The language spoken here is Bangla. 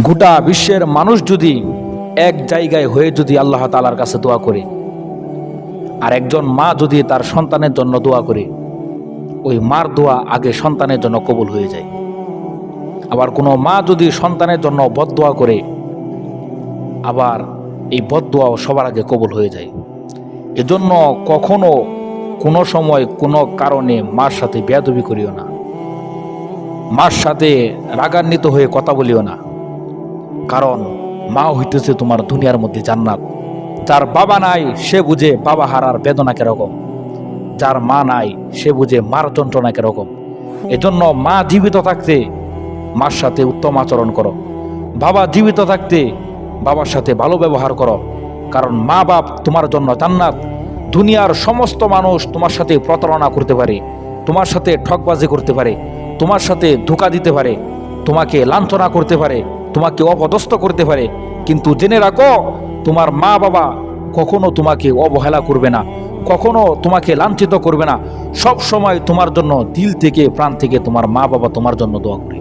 গোটা বিশ্বের মানুষ যদি এক জায়গায় হয়ে যদি আল্লাহ তাআলার কাছে দোয়া করে, আর একজন মা যদি তার সন্তানের জন্য দোয়া করে, ওই মার দোয়া আগে সন্তানের জন্য কবুল হয়ে যায়। আবার কোনো মা যদি সন্তানের জন্য বদদোয়া করে, আবার এই বদদোয়াও সবার আগে কবুল হয়ে যায়। এজন্য কখনো কোনো সময় কোনো কারণে মার সাথে বেয়াদবি করিও না, মার সাথে রাগান্বিত হয়ে কথা বলিও না। কারণ মা হইতেছে তোমার দুনিয়ার মধ্যে জান্নাত। যার বাবা নাই সে বুঝে বাবা হারার বেদনা কিরকম, যার মা নাই সে বুঝে মার যন্ত্রণা কিরকম। এজন্য মা জীবিত থাকতে মার সাথে উত্তম আচরণ করো, বাবা জীবিত থাকতে বাবার সাথে ভালো ব্যবহার করো। কারণ মা বাপ তোমার জন্য জান্নাত। দুনিয়ার সমস্ত মানুষ তোমার সাথে প্রতারণা করতে পারে, তোমার সাথে ঠকবাজি করতে পারে, তোমার সাথে ধোঁকা দিতে পারে, তোমাকে লাঞ্ছনা করতে পারে, তোমাকে অপদস্থ করতে পারে, কিন্তু জেনে রাখো তোমার মা বাবা কখনো তোমাকে অবহেলা করবে না, কখনো তোমাকে লাঞ্ছিত করবে না। সব সময় তোমার জন্য দিল থেকে প্রাণ থেকে তোমার মা বাবা তোমার জন্য দোয়া করে।